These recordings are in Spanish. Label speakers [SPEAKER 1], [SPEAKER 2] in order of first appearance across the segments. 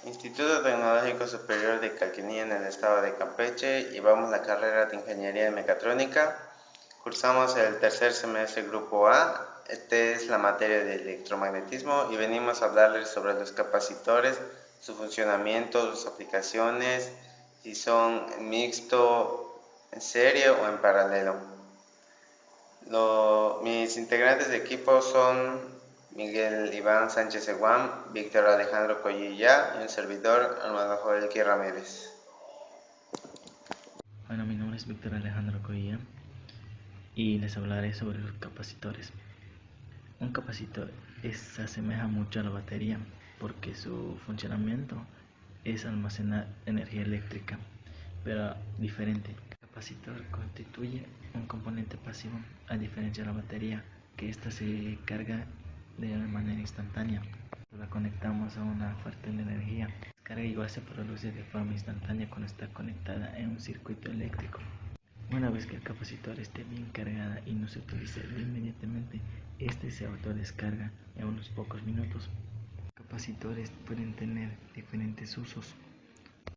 [SPEAKER 1] Instituto Tecnológico Superior de Calquenía en el estado de Campeche. Llevamos la carrera de Ingeniería en Mecatrónica. Cursamos el tercer semestre Grupo A. Esta es la materia de electromagnetismo y venimos a hablarles sobre los capacitores, su funcionamiento, sus aplicaciones, si son mixto, en serie o en paralelo. Mis integrantes de equipo son Miguel Iván Sánchez Eguam, Víctor Alejandro Collilla y un servidor, Armando Joel Q. Ramírez.
[SPEAKER 2] Bueno, mi nombre es Víctor Alejandro Collilla y les hablaré sobre los capacitores. Un capacitor se asemeja mucho a la batería porque su funcionamiento es almacenar energía eléctrica, pero diferente. El capacitor constituye un componente pasivo, a diferencia de la batería, que ésta se carga de manera instantánea. La conectamos a una fuente de energía. La carga igual se produce de forma instantánea cuando está conectada en un circuito eléctrico. Una vez que el capacitor esté bien cargada y no se utilice inmediatamente, este se autodescarga en unos pocos minutos. Los capacitores pueden tener diferentes usos.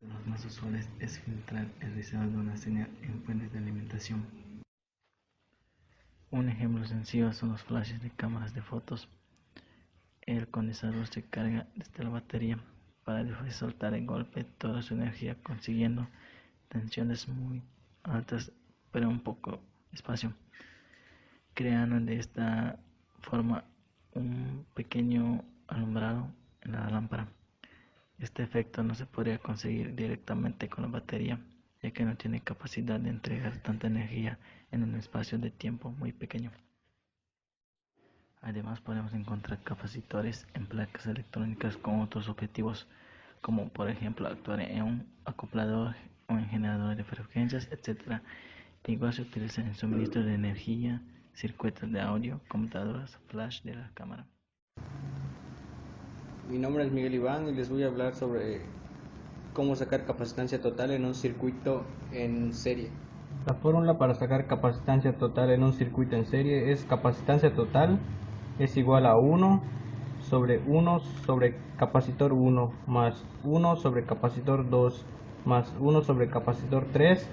[SPEAKER 2] Los más usuales es filtrar el riesgo de una señal en fuentes de alimentación. Un ejemplo sencillo son los flashes de cámaras de fotos. El condensador se carga desde la batería para después soltar de golpe toda su energía, consiguiendo tensiones muy altas pero un poco espacio, creando de esta forma un pequeño alumbrado en la lámpara. Este efecto no se podría conseguir directamente con la batería, ya que no tiene capacidad de entregar tanta energía en un espacio de tiempo muy pequeño. Además, podemos encontrar capacitores en placas electrónicas con otros objetivos, como por ejemplo actuar en un acoplador o en generadores de frecuencias, etc. Igual se utiliza en suministro de energía, circuitos de audio, computadoras, flash de la cámara.
[SPEAKER 3] Mi nombre es Miguel Iván y les voy a hablar sobre cómo sacar capacitancia total en un circuito en serie. La fórmula para sacar capacitancia total en un circuito en serie es capacitancia total es igual a 1 sobre capacitor 1 más 1 sobre capacitor 2 más 1 sobre capacitor 3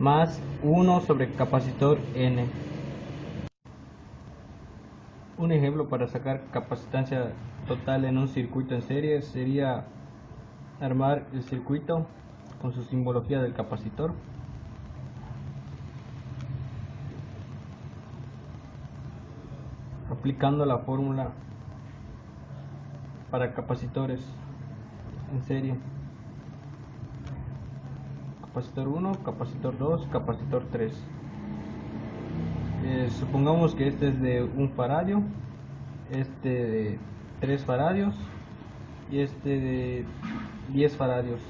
[SPEAKER 3] más 1 sobre capacitor n. Un ejemplo para sacar capacitancia total en un circuito en serie sería armar el circuito con su simbología del capacitor. Aplicando la fórmula para capacitores en serie. Capacitor 1, capacitor 2, capacitor 3. Supongamos que este es de 1 faradio, este de 3 faradios y este de 10 faradios.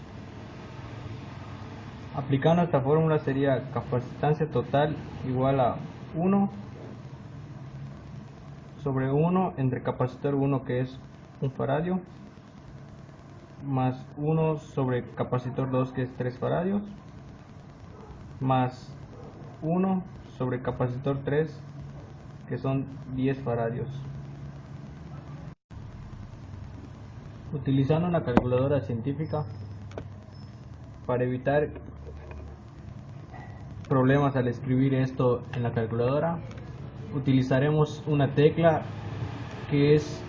[SPEAKER 3] Aplicando esta fórmula sería capacitancia total igual a 1 sobre 1 entre capacitor 1, que es 1 faradio, más 1 sobre capacitor 2, que es 3 faradios, más 1 sobre capacitor 3, que son 10 faradios. Utilizando una calculadora científica para evitar problemas al escribir esto en la calculadora, utilizaremos una tecla que es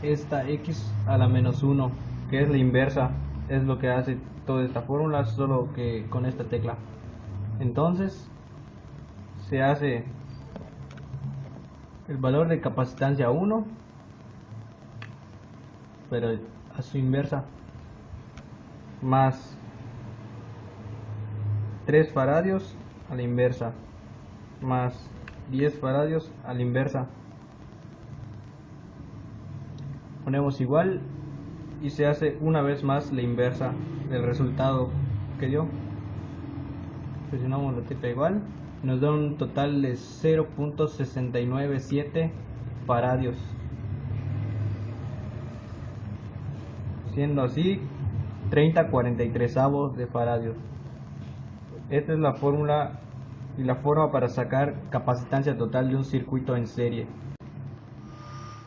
[SPEAKER 3] esta x a la menos 1, que es la inversa, es lo que hace toda esta fórmula, solo que con esta tecla. Entonces se hace el valor de capacitancia 1, pero a su inversa, más 3 faradios a la inversa, más 10 faradios a la inversa. Ponemos igual y se hace una vez más la inversa del resultado que dio. Presionamos la tecla igual, nos da un total de 0.697 faradios, siendo así 30/43 de faradios. Esta es la fórmula y la forma para sacar capacitancia total de un circuito en serie.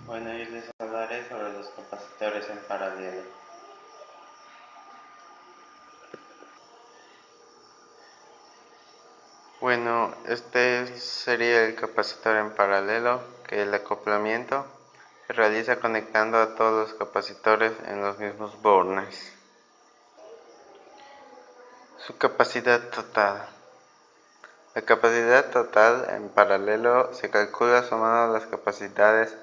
[SPEAKER 1] Bueno, yo les hablaré sobre los capacitores en paralelo. Bueno, este sería el capacitor en paralelo, que el acoplamiento se realiza conectando a todos los capacitores en los mismos bornes. Su capacidad total. La capacidad total en paralelo se calcula sumando las capacidades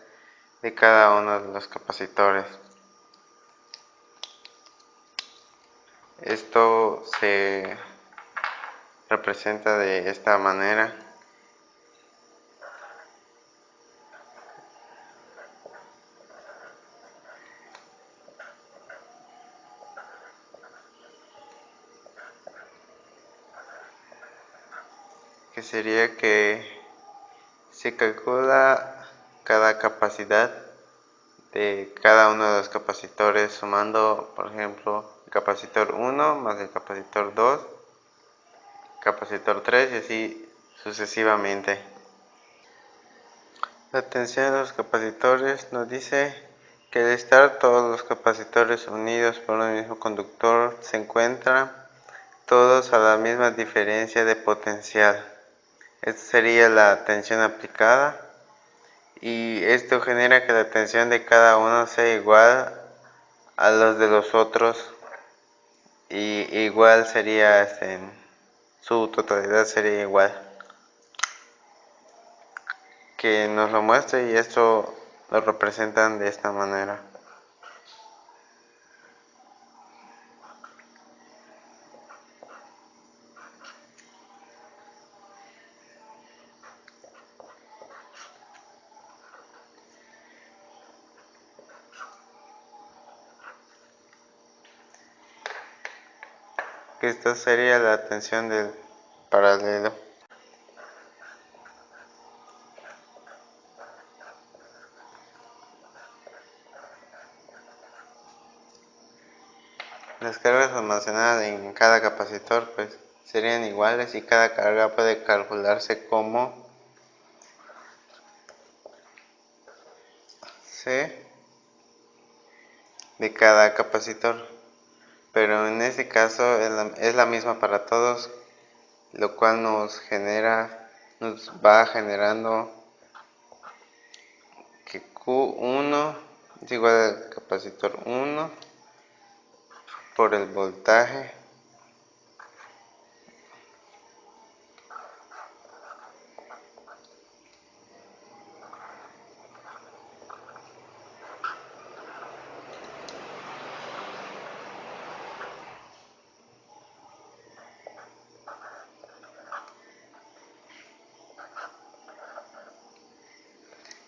[SPEAKER 1] de cada uno de los capacitores. Esto se representa de esta manera. Que sería que se calcula cada capacidad de cada uno de los capacitores sumando, por ejemplo, el capacitor 1 más el capacitor 2, capacitor 3 y así sucesivamente. La tensión de los capacitores nos dice que al estar todos los capacitores unidos por un mismo conductor se encuentran todos a la misma diferencia de potencial. Esta sería la tensión aplicada y esto genera que la tensión de cada uno sea igual a los de los otros y igual sería su totalidad sería igual. Que nos lo muestre y esto lo representan de esta manera. Esta sería la tensión del paralelo. Las cargas almacenadas en cada capacitor pues serían iguales y cada carga puede calcularse como C de cada capacitor, pero en este caso es la misma para todos, lo cual nos va generando que Q1 es igual al capacitor 1 por el voltaje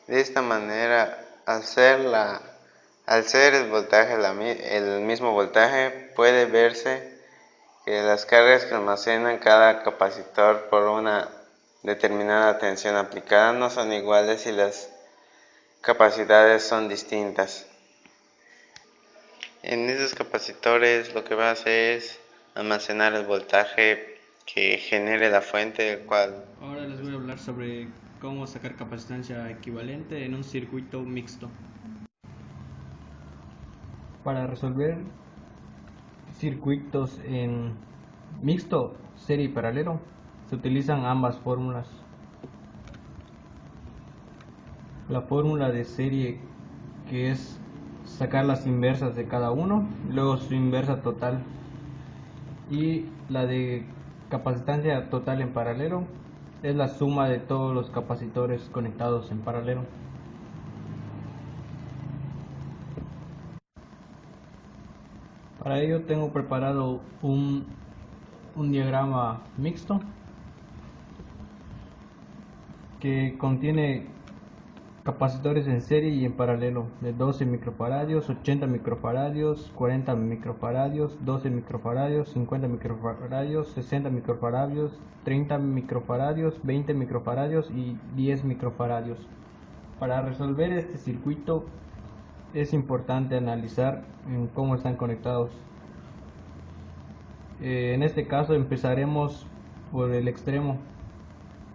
[SPEAKER 1] de esta manera. Al ser el voltaje el mismo voltaje, puede verse que las cargas que almacenan cada capacitor por una determinada tensión aplicada no son iguales y las capacidades son distintas. En esos capacitores lo que va a hacer es almacenar el voltaje que genere la fuente, el cual...
[SPEAKER 3] Ahora les voy a hablar sobre cómo sacar capacitancia equivalente en un circuito mixto. Para resolver circuitos en mixto, serie y paralelo, se utilizan ambas fórmulas. La fórmula de serie, que es sacar las inversas de cada uno, luego su inversa total, y la de capacitancia total en paralelo es la suma de todos los capacitores conectados en paralelo. Para ello tengo preparado un diagrama mixto que contiene capacitores en serie y en paralelo de 12 microfaradios, 80 microfaradios, 40 microfaradios, 12 microfaradios, 50 microfaradios, 60 microfaradios, 30 microfaradios, 20 microfaradios y 10 microfaradios. Para resolver este circuito es importante analizar cómo están conectados. En este caso empezaremos por el extremo.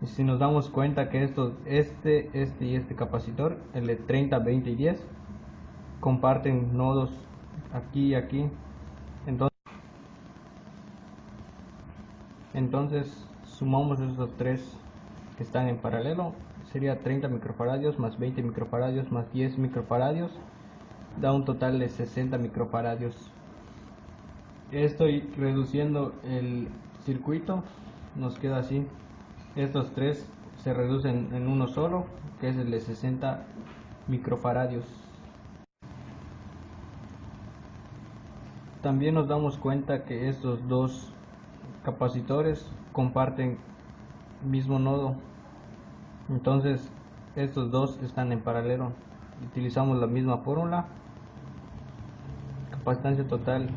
[SPEAKER 3] Si nos damos cuenta que este y este capacitor, el de 30, 20 y 10, comparten nodos aquí y aquí. Entonces sumamos esos tres que están en paralelo, sería 30 microfaradios más 20 microfaradios más 10 microfaradios, da un total de 60 microfaradios. Estoy reduciendo el circuito, nos queda así. Estos tres se reducen en uno solo, que es el de 60 microfaradios. También nos damos cuenta que estos dos capacitores comparten mismo nodo, entonces estos dos están en paralelo. Utilizamos la misma fórmula, capacitancia total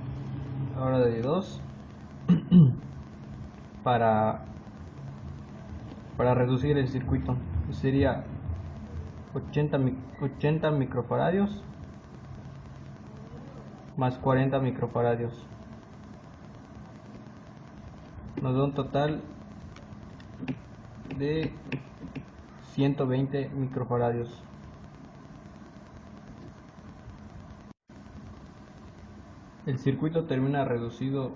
[SPEAKER 3] ahora de 2 para reducir el circuito. Sería 80 microfaradios más 40 microfaradios, nos da un total de 120 microfaradios. El circuito termina reducido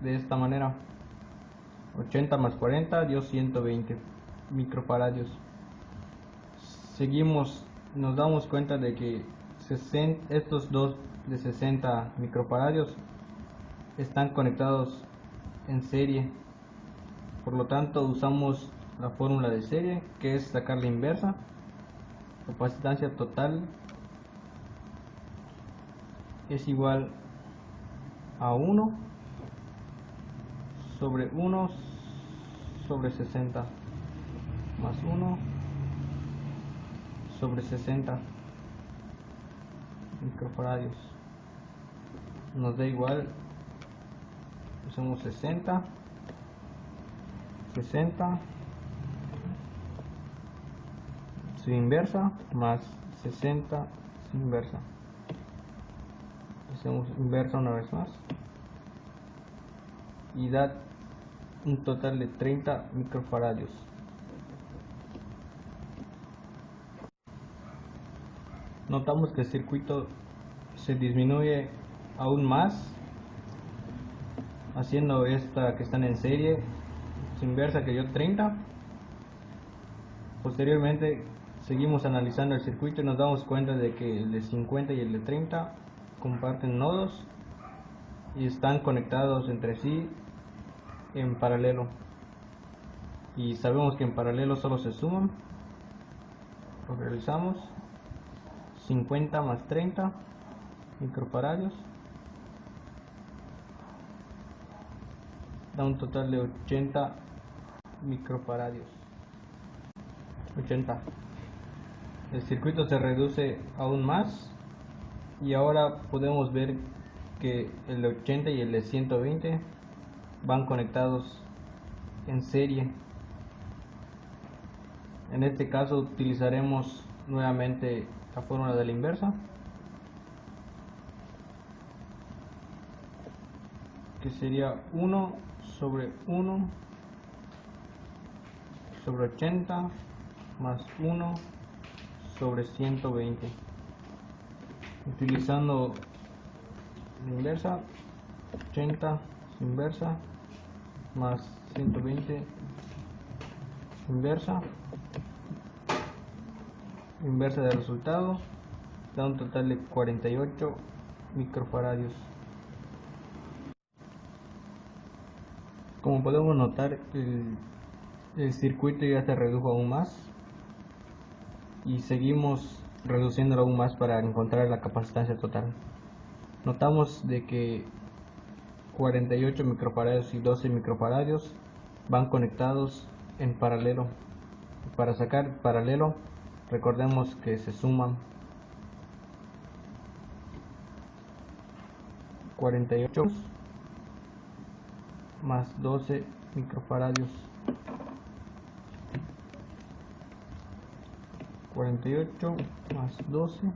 [SPEAKER 3] de esta manera: 80 más 40 dio 120 microfaradios. Seguimos, nos damos cuenta de que estos dos de 60 microfaradios están conectados en serie, por lo tanto usamos la fórmula de serie, que es sacar la inversa. Capacitancia total es igual a 1 sobre 1 sobre 60 más 1 sobre 60 microfaradios, nos da igual, usamos 60 su inversa más 60 su inversa. Hacemos inversa una vez más y da un total de 30 microfaradios. Notamos que el circuito se disminuye aún más haciendo esta que están en serie, su inversa que dio 30. Posteriormente seguimos analizando el circuito y nos damos cuenta de que el de 50 y el de 30 comparten nodos y están conectados entre sí en paralelo, y sabemos que en paralelo solo se suman. Lo realizamos: 50 más 30 microfaradios da un total de 80 microfaradios. 80. El circuito se reduce aún más y ahora podemos ver que el de 80 y el de 120 van conectados en serie. En este caso utilizaremos nuevamente la fórmula de la inversa, que sería 1 sobre 1 sobre 80 más 1 sobre 120. Utilizando la inversa, 80 inversa más 120 inversa del resultado, da un total de 48 microfaradios. Como podemos notar, el circuito ya se redujo aún más y seguimos reduciéndolo aún más para encontrar la capacitancia total. Notamos de que 48 microfaradios y 12 microfaradios van conectados en paralelo. Para sacar paralelo, recordemos que se suman 48 más 12 microfaradios. 48 más 12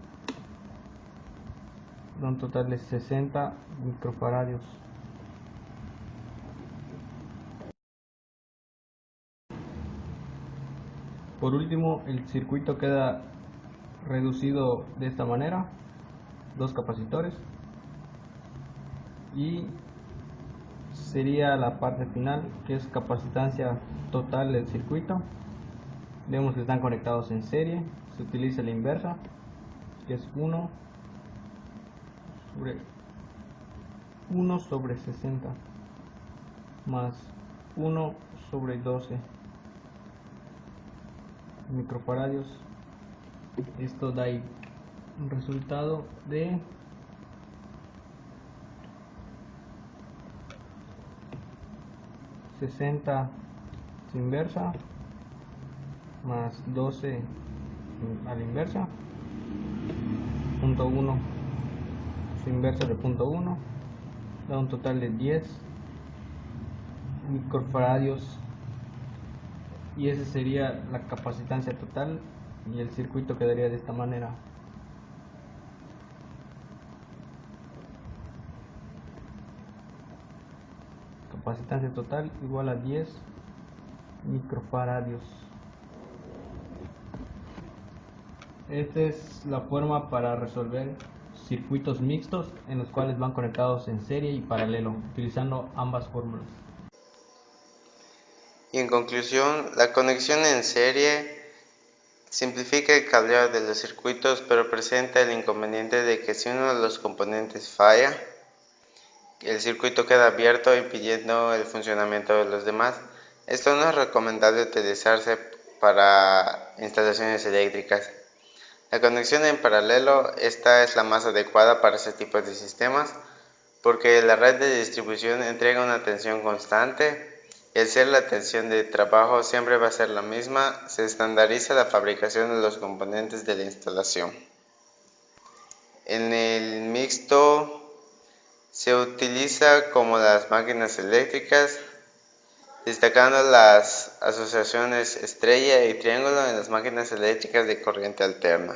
[SPEAKER 3] da un total de 60 microfaradios. Por último, el circuito queda reducido de esta manera: dos capacitores y sería la parte final, que es capacitancia total del circuito. Vemos que están conectados en serie. Se utiliza la inversa, que es 1 sobre 60 más 1 sobre 12 microfaradios. Esto da un resultado de 60 su inversa más 12 a la inversa, punto 1 su inversa de punto 1, da un total de 10 microfaradios, y esa sería la capacitancia total, y el circuito quedaría de esta manera. Capacitancia total igual a 10 microfaradios. Esta es la forma para resolver circuitos mixtos en los cuales van conectados en serie y paralelo, utilizando ambas fórmulas.
[SPEAKER 1] Y en conclusión, la conexión en serie simplifica el cableado de los circuitos, pero presenta el inconveniente de que si uno de los componentes falla, el circuito queda abierto impidiendo el funcionamiento de los demás. Esto no es recomendable utilizarse para instalaciones eléctricas. La conexión en paralelo, esta es la más adecuada para este tipo de sistemas, porque la red de distribución entrega una tensión constante, y al ser la tensión de trabajo siempre va a ser la misma, se estandariza la fabricación de los componentes de la instalación. En el mixto se utiliza como las máquinas eléctricas, destacando las asociaciones estrella y triángulo en las máquinas eléctricas de corriente alterna.